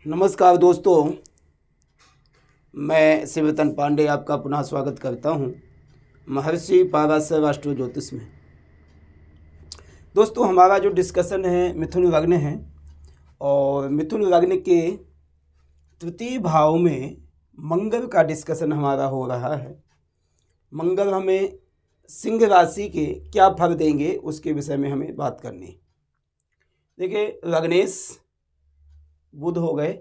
नमस्कार दोस्तों, मैं शिवरतन पांडे आपका पुनः स्वागत करता हूं महर्षि पाराशर राष्ट्रीय ज्योतिष में। दोस्तों, हमारा जो डिस्कशन है मिथुन लग्न है और मिथुन लग्न के तृतीय भाव में मंगल का डिस्कशन हमारा हो रहा है। मंगल हमें सिंह राशि के क्या फल देंगे उसके विषय में हमें बात करनी। देखिए, लग्नेश बुध हो गए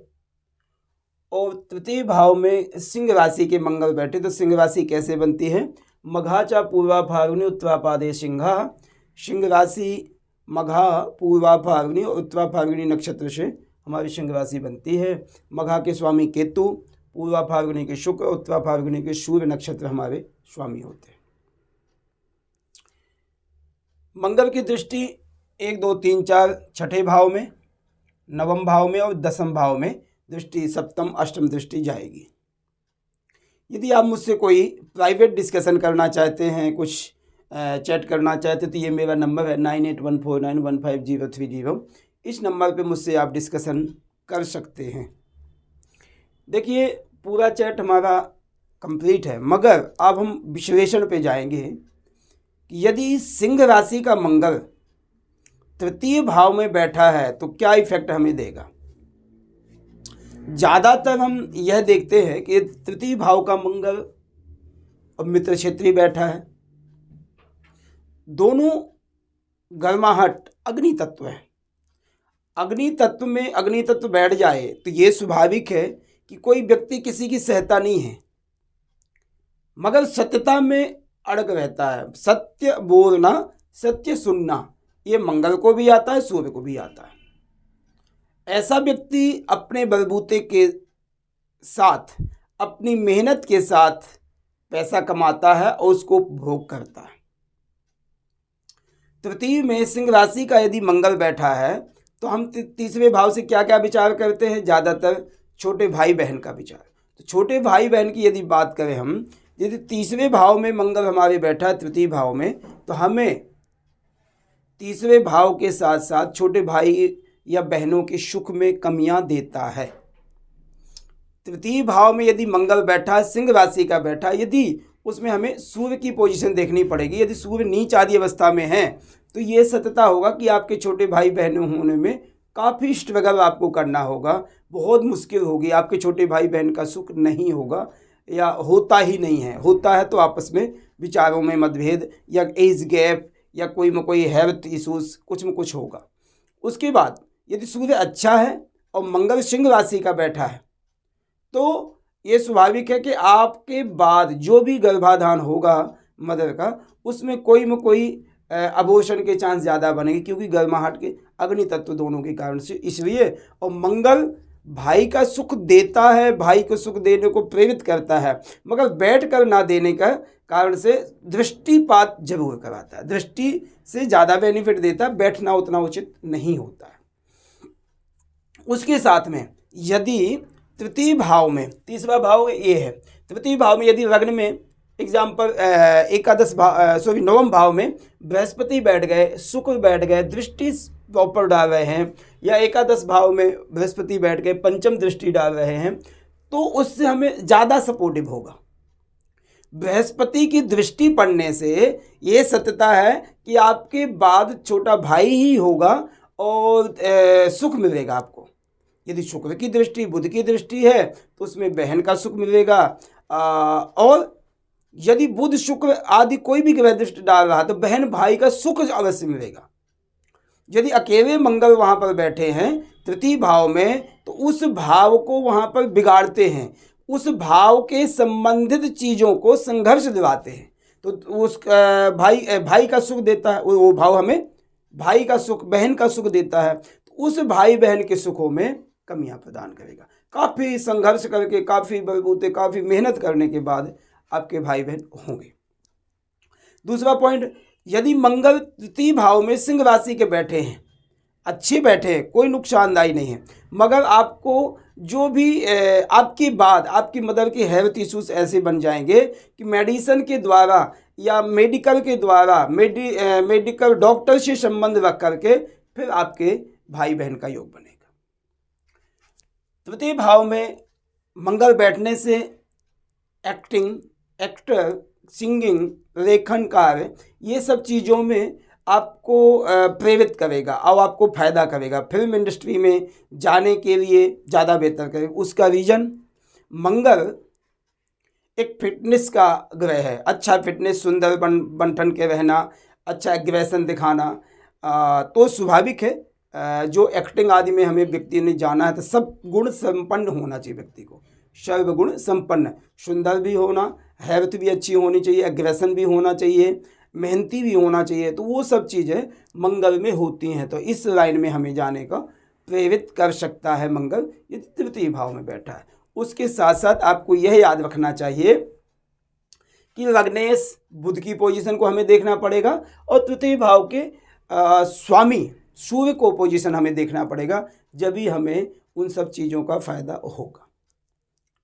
और तृतीय भाव में सिंह राशि के मंगल बैठे। तो सिंह राशि कैसे बनती है? मघा चा पूर्वा फाल्गुनी उत्तरापादे सिंहा। सिंह राशि मघा, पूर्वा फाल्गुनी और उत्तरा फाल्गुनी नक्षत्र से हमारी सिंह राशि बनती है। मघा के स्वामी केतु, पूर्वा फाल्गुनी के शुक्र, उत्तरा फाल्गुनी के सूर्य नक्षत्र हमारे स्वामी होते हैं। मंगल की दृष्टि 1, 2, 3, 4 छठे भाव में, नवम भाव में और दसम भाव में दृष्टि, सप्तम अष्टम दृष्टि जाएगी। यदि आप मुझसे कोई प्राइवेट डिस्कशन करना चाहते हैं, कुछ चैट करना चाहते हैं, तो ये मेरा नंबर है 9814915030। इस नंबर पे मुझसे आप डिस्कशन कर सकते हैं। देखिए, पूरा चैट हमारा कंप्लीट है, मगर अब हम विश्लेषण पे जाएंगे कि यदि सिंह राशि का मंगल तृतीय भाव में बैठा है तो क्या इफेक्ट हमें देगा। ज़्यादातर हम यह देखते हैं कि तृतीय भाव का मंगल और मित्र क्षेत्री बैठा है, दोनों गर्माहट अग्नि तत्व है। अग्नि तत्व में अग्नि तत्व बैठ जाए तो ये स्वाभाविक है कि कोई व्यक्ति किसी की सहता नहीं है, मगर सत्यता में अड़ग रहता है। सत्य बोलना, सत्य सुनना, ये मंगल को भी आता है, सूर्य को भी आता है। ऐसा व्यक्ति अपने बलबूते के साथ, अपनी मेहनत के साथ पैसा कमाता है और उसको भोग करता है। तृतीय में सिंह राशि का यदि मंगल बैठा है तो हम तीसरे भाव से क्या क्या विचार करते हैं? ज़्यादातर छोटे भाई बहन का विचार। तो छोटे भाई बहन की यदि बात करें हम, यदि तीसरे भाव में मंगल हमारे बैठा है तृतीय भाव में, तो हमें तीसरे भाव के साथ साथ छोटे भाई या बहनों के सुख में कमियां देता है। तृतीय भाव में यदि मंगल बैठा, सिंह राशि का बैठा, यदि उसमें हमें सूर्य की पोजीशन देखनी पड़ेगी। यदि सूर्य नीच आदि अवस्था में है तो ये सत्यता होगा कि आपके छोटे भाई बहनों होने में काफ़ी स्ट्रगल आपको करना होगा, बहुत मुश्किल होगी। आपके छोटे भाई बहन का सुख नहीं होगा या होता ही नहीं है। होता है तो आपस में विचारों में मतभेद या एज गैप या कोई में कोई हेल्थ इशूज कुछ में कुछ होगा। उसके बाद यदि सूर्य अच्छा है और मंगल सिंह राशि का बैठा है तो ये स्वाभाविक है कि आपके बाद जो भी गर्भाधान होगा मदर का, उसमें कोई में कोई अबॉर्शन के चांस ज़्यादा बनेंगे, क्योंकि गर्माहट के अग्नि तत्व दोनों के कारण से। इसलिए और मंगल भाई का सुख देता है, भाई को सुख देने को प्रेरित करता है, मगर बैठ कर ना देने का कारण से दृष्टिपात जरूर कराता है। दृष्टि से ज़्यादा बेनिफिट देता है, बैठना उतना उचित नहीं होता है। उसके साथ में यदि तृतीय भाव में, तीसरा भाव ये है, तृतीय भाव में यदि लग्न में एग्जाम्पल नवम भाव में बृहस्पति बैठ गए, शुक्र बैठ गए, दृष्टि प्रॉपर डाल रहे हैं, या एकादश भाव में बृहस्पति बैठ गए, पंचम दृष्टि डाल रहे हैं, तो उससे हमें ज़्यादा सपोर्टिव होगा। बृहस्पति की दृष्टि पड़ने से ये सत्यता है कि आपके बाद छोटा भाई ही होगा और सुख मिलेगा आपको। यदि शुक्र की दृष्टि, बुध की दृष्टि है तो उसमें बहन का सुख मिलेगा। और यदि बुध शुक्र आदि कोई भी ग्रह दृष्टि डाल रहा तो बहन भाई का सुख अवश्य मिलेगा। यदि अकेले मंगल वहाँ पर बैठे हैं तृतीय भाव में तो उस भाव को वहाँ पर बिगाड़ते हैं, उस भाव के संबंधित चीज़ों को संघर्ष दिलाते हैं। तो उस भाई का सुख देता है वो भाव, हमें भाई का सुख, बहन का सुख देता है, तो उस भाई बहन के सुखों में कमियां प्रदान करेगा। काफ़ी संघर्ष करके, काफ़ी बलबूते, काफ़ी मेहनत करने के बाद आपके भाई बहन होंगे। दूसरा पॉइंट, यदि मंगल तृतीय भाव में सिंह राशि के बैठे हैं, अच्छे बैठे हैं, कोई नुकसानदायी नहीं है, मगर आपको जो भी आपके बाद आपकी मदर के हेल्थ इश्यूज ऐसे बन जाएंगे कि मेडिसिन के द्वारा या मेडिकल के द्वारा मेडिकल डॉक्टर से संबंध रख करके फिर आपके भाई बहन का योग बनेगा। तृतीय भाव में मंगल बैठने से एक्टिंग, एक्टर, सिंगिंग, लेखन कार्य, ये सब चीज़ों में आपको प्रेरित करेगा और आपको फायदा करेगा। फिल्म इंडस्ट्री में जाने के लिए ज़्यादा बेहतर करेगा। उसका रीजन, मंगल एक फिटनेस का ग्रह है। अच्छा फिटनेस, सुंदर बनठन के रहना, अच्छा एग्रेशन दिखाना, तो स्वाभाविक है जो एक्टिंग आदि में हमें व्यक्ति ने जाना है तो सब गुण संपन्न होना चाहिए व्यक्ति को, सर्वगुण संपन्न, सुंदर भी होना, हेल्थ भी अच्छी होनी चाहिए, एग्रेशन भी होना चाहिए, मेहनती भी होना चाहिए। तो वो सब चीज़ें मंगल में होती हैं, तो इस लाइन में हमें जाने का प्रेरित कर सकता है मंगल, ये तृतीय भाव में बैठा है। उसके साथ साथ आपको यह याद रखना चाहिए कि लग्नेश बुध की पोजीशन को हमें देखना पड़ेगा और तृतीय भाव के स्वामी सूर्य को पोजीशन हमें देखना पड़ेगा, जब भी हमें उन सब चीज़ों का फायदा होगा।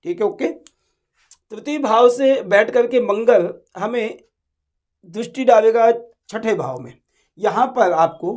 ठीक है, ओके। तृतीय भाव से बैठ करके मंगल हमें दृष्टि डालेगा छठे भाव में। यहाँ पर आपको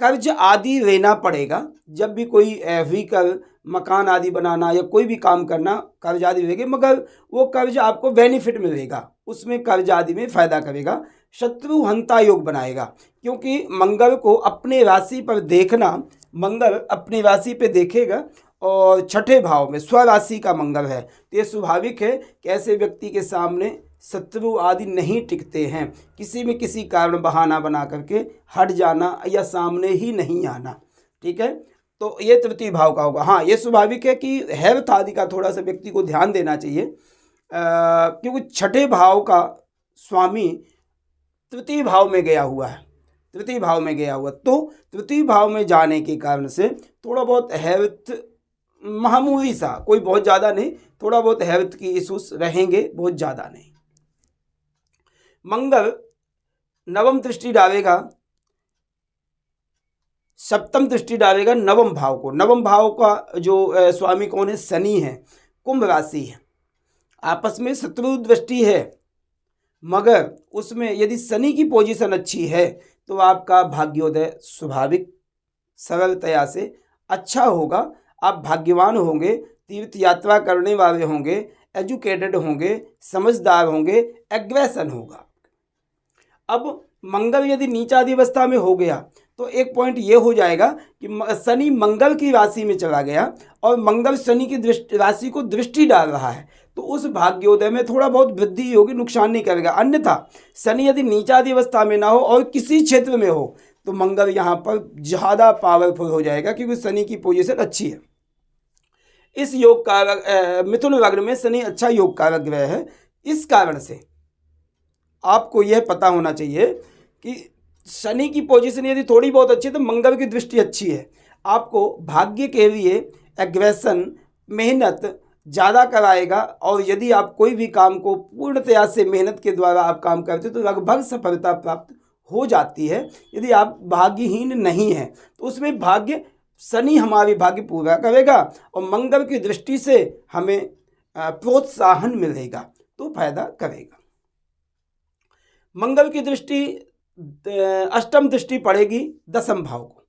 कर्ज आदि लेना पड़ेगा। जब भी कोई व्हीकल, मकान आदि बनाना या कोई भी काम करना, कर्ज आदि लेंगे, मगर वो कर्ज आपको बेनिफिट मिलेगा, उसमें कर्ज आदि में फायदा करेगा। शत्रु हंता योग बनाएगा, क्योंकि मंगल को अपने राशि पर देखना, मंगल अपनी राशि पे देखेगा और छठे भाव में स्वराशि का मंगल है, तो ये स्वाभाविक है कि ऐसे व्यक्ति के सामने शत्रु आदि नहीं टिकते हैं। किसी में किसी कारण बहाना बना करके हट जाना या सामने ही नहीं आना। ठीक है, तो ये तृतीय भाव का होगा। हाँ, ये स्वाभाविक है कि हेल्थ आदि का थोड़ा सा व्यक्ति को ध्यान देना चाहिए, क्योंकि छठे भाव का स्वामी तृतीय भाव में गया हुआ है, तृतीय भाव में गया हुआ, तो तृतीय भाव में जाने के कारण से थोड़ा बहुत हेल्थ, मामूली सा, कोई बहुत ज़्यादा नहीं, थोड़ा बहुत हेल्थ की इश्यूज रहेंगे, बहुत ज़्यादा नहीं। मंगल नवम दृष्टि डालेगा, सप्तम दृष्टि डालेगा नवम भाव को। नवम भाव का जो स्वामी कौन है? शनि है, कुंभ राशि है, आपस में शत्रु दृष्टि है, मगर उसमें यदि शनि की पोजीशन अच्छी है तो आपका भाग्योदय स्वाभाविक सरलतया से अच्छा होगा। आप भाग्यवान होंगे, तीर्थ यात्रा करने वाले होंगे, एजुकेटेड होंगे, समझदार होंगे, एग्रेशन होगा। अब मंगल यदि नीचादि अवस्था में हो गया तो एक पॉइंट ये हो जाएगा कि शनि मंगल की राशि में चला गया और मंगल शनि की राशि को दृष्टि डाल रहा है, तो उस भाग्योदय में थोड़ा बहुत वृद्धि होगी, नुकसान नहीं करेगा। अन्यथा शनि यदि नीचादि अवस्था में ना हो और किसी क्षेत्र में हो तो मंगल यहाँ पर ज़्यादा पावरफुल हो जाएगा, क्योंकि शनि की पोजीशन अच्छी है। इस योग कारक मिथुन लग्न में शनि अच्छा योग कारक ग्रह है। इस कारण से आपको यह पता होना चाहिए कि शनि की पोजीशन यदि थोड़ी बहुत अच्छी है तो मंगल की दृष्टि अच्छी है। आपको भाग्य के लिए एग्रेशन, मेहनत ज़्यादा कराएगा, और यदि आप कोई भी काम को पूर्णतया से मेहनत के द्वारा आप काम करते तो लगभग सफलता प्राप्त हो जाती है। यदि आप भाग्यहीन नहीं हैं तो उसमें भाग्य, शनि हमारी भाग्य पूरा करेगा और मंगल की दृष्टि से हमें प्रोत्साहन मिलेगा, तो फायदा करेगा। मंगल की दृष्टि अष्टम दृष्टि पड़ेगी दसम भाव को।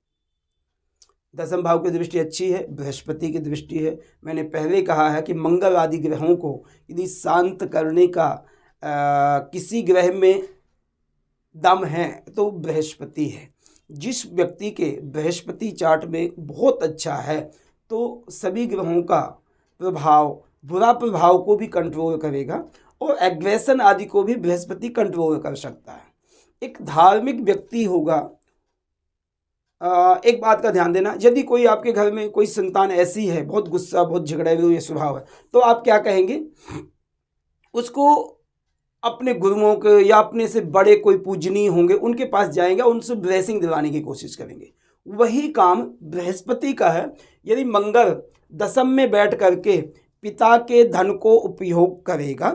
दसम भाव की दृष्टि अच्छी है, बृहस्पति की दृष्टि है। मैंने पहले कहा है कि मंगल आदि ग्रहों को यदि शांत करने का किसी ग्रह में दम है तो बृहस्पति है। जिस व्यक्ति के बृहस्पति चार्ट में बहुत अच्छा है तो सभी ग्रहों का प्रभाव, बुरा प्रभाव को भी कंट्रोल करेगा और एग्रेशन आदि को भी बृहस्पति कंट्रोल कर सकता है। एक धार्मिक व्यक्ति होगा। एक बात का ध्यान देना, यदि कोई आपके घर में कोई संतान ऐसी है, बहुत गुस्सा, बहुत झगड़ेलू ये स्वभाव है, तो आप क्या कहेंगे? उसको अपने गुरुओं के या अपने से बड़े कोई पूजनीय होंगे उनके पास जाएंगे, उनसे ब्लेसिंग दिलाने की कोशिश करेंगे। वही काम बृहस्पति का है। यदि मंगल दसम में बैठ करके पिता के धन को उपयोग करेगा,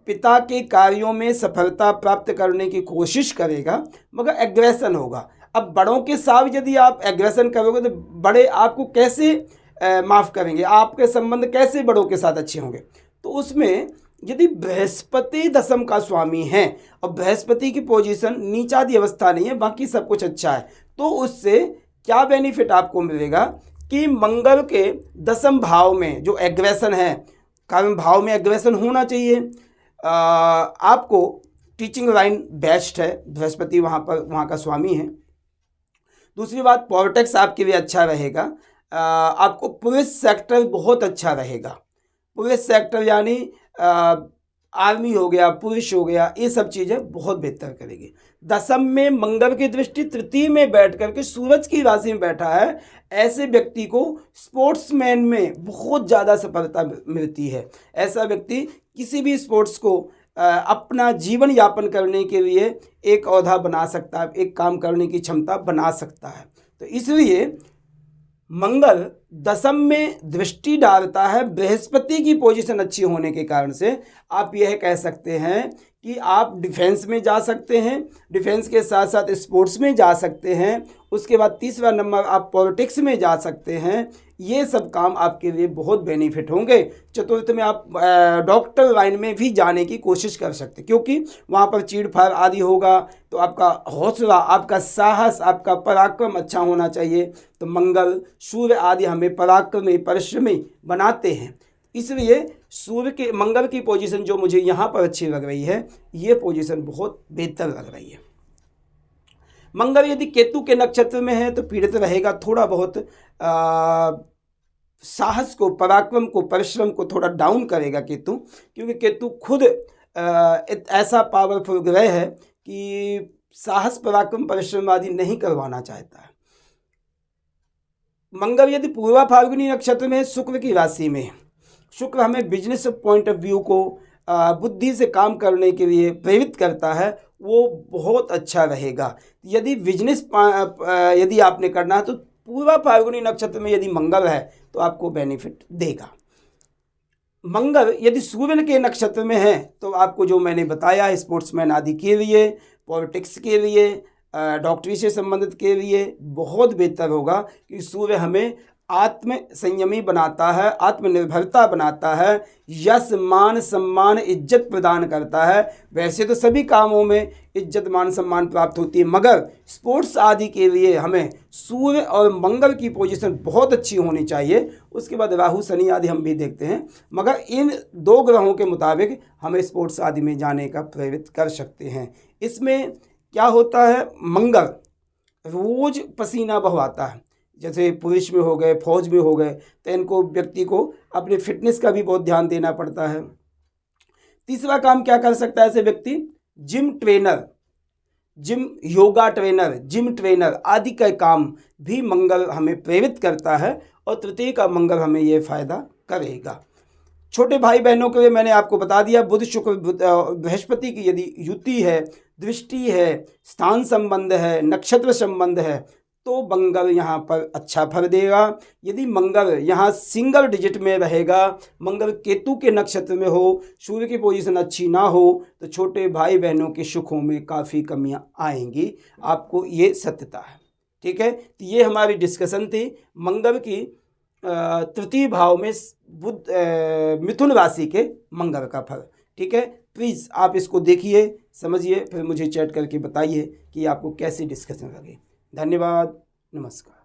पिता के कार्यों में सफलता प्राप्त करने की कोशिश करेगा, मगर एग्रेशन होगा। अब बड़ों के साथ यदि आप एग्रेशन करोगे तो बड़े आपको कैसे माफ़ करेंगे? आपके संबंध कैसे बड़ों के साथ अच्छे होंगे? तो उसमें यदि बृहस्पति दसम का स्वामी है और बृहस्पति की पोजीशन नीचादी अवस्था नहीं है, बाकी सब कुछ अच्छा है, तो उससे क्या बेनिफिट आपको मिलेगा कि मंगल के दसम भाव में जो एग्रेशन है, कर्म भाव में एग्रेशन होना चाहिए। आपको टीचिंग लाइन बेस्ट है, बृहस्पति वहाँ का स्वामी है। दूसरी बात, पॉलिटिक्स आपके लिए अच्छा रहेगा। आपको पुलिस सेक्टर बहुत अच्छा रहेगा। पुलिस सेक्टर यानी आर्मी हो गया, पुलिस हो गया, ये सब चीज़ें बहुत बेहतर करेगी। दसम में मंगल की दृष्टि तृतीय में बैठ करके सूरज की राशि में बैठा है। ऐसे व्यक्ति को स्पोर्ट्समैन में बहुत ज़्यादा सफलता मिलती है। ऐसा व्यक्ति किसी भी स्पोर्ट्स को अपना जीवन यापन करने के लिए एक औहदा बना सकता है, एक काम करने की क्षमता बना सकता है। तो इसलिए मंगल दसम में दृष्टि डालता है। बृहस्पति की पोजीशन अच्छी होने के कारण से आप यह कह सकते हैं कि आप डिफेंस में जा सकते हैं, डिफेंस के साथ साथ स्पोर्ट्स में जा सकते हैं। उसके बाद तीसरा नंबर आप पॉलिटिक्स में जा सकते हैं। ये सब काम आपके लिए बहुत बेनिफिट होंगे। चतुर्थ में आप डॉक्टर लाइन में भी जाने की कोशिश कर सकते हैं, क्योंकि वहाँ पर चीड़-फाड़ आदि होगा। तो आपका हौसला, आपका साहस, आपका पराक्रम अच्छा होना चाहिए। तो मंगल, सूर्य आदि हमें पराक्रमी, परिश्रमी बनाते हैं। इसलिए मंगल की पोजीशन जो मुझे यहाँ पर अच्छी लग रही है, ये पोजीशन बहुत बेहतर लग रही है। मंगल यदि केतु के नक्षत्र में है तो पीड़ित रहेगा, थोड़ा बहुत साहस को, पराक्रम को, परिश्रम को थोड़ा डाउन करेगा केतु, क्योंकि केतु खुद ऐसा पावरफुल ग्रह है कि साहस, पराक्रम, परिश्रम आदि नहीं करवाना चाहता है। मंगल यदि पूर्वा फाल्गुनी नक्षत्र में, शुक्र की राशि में, शुक्र हमें बिजनेस पॉइंट ऑफ व्यू को बुद्धि से काम करने के लिए प्रेरित करता है, वो बहुत अच्छा रहेगा। यदि बिजनेस यदि आपने करना है तो पूर्वा फाल्गुनी नक्षत्र में यदि मंगल है तो आपको बेनिफिट देगा। मंगल यदि सूर्य के नक्षत्र में है तो आपको जो मैंने बताया, स्पोर्ट्समैन आदि के लिए, पॉलिटिक्स के लिए, डॉक्टरी से संबंधित के लिए बहुत बेहतर होगा कि सूर्य हमें आत्म संयमी बनाता है, आत्मनिर्भरता बनाता है, यश, मान, सम्मान, इज्जत प्रदान करता है। वैसे तो सभी कामों में इज्जत, मान, सम्मान प्राप्त होती है, मगर स्पोर्ट्स आदि के लिए हमें सूर्य और मंगल की पोजीशन बहुत अच्छी होनी चाहिए। उसके बाद राहु, शनि आदि हम भी देखते हैं, मगर इन दो ग्रहों के मुताबिक हमें स्पोर्ट्स आदि में जाने का प्रेरित कर सकते हैं। इसमें क्या होता है, मंगल रोज पसीना बहवाता है, जैसे पुलिस में हो गए, फौज में हो गए, तो इनको व्यक्ति को अपने फिटनेस का भी बहुत ध्यान देना पड़ता है। तीसरा काम क्या कर सकता है ऐसे व्यक्ति, gym trainer, yoga trainer, gym trainer आदि का काम भी मंगल हमें प्रेरित करता है। और तृतीय का मंगल हमें ये फायदा करेगा। छोटे भाई बहनों के लिए मैंने आपको बता दिया, बुध शुक्र बृहस्पति की यदि युति है, दृष्टि है, स्थान संबंध है, नक्षत्र संबंध है, तो मंगल यहाँ पर अच्छा फल देगा। यदि मंगल यहाँ सिंगल डिजिट में रहेगा, मंगल केतु के नक्षत्र में हो, सूर्य की पोजीशन अच्छी ना हो, तो छोटे भाई बहनों के सुखों में काफ़ी कमियाँ आएंगी, आपको ये सत्यता है। ठीक है, तो ये हमारी डिस्कशन थी मंगल की तृतीय भाव में मिथुन राशि के मंगल का फल। ठीक है, प्लीज़ आप इसको देखिए, समझिए, फिर मुझे चैट करके बताइए कि आपको कैसी डिस्कशन लगी। धन्यवाद, नमस्कार।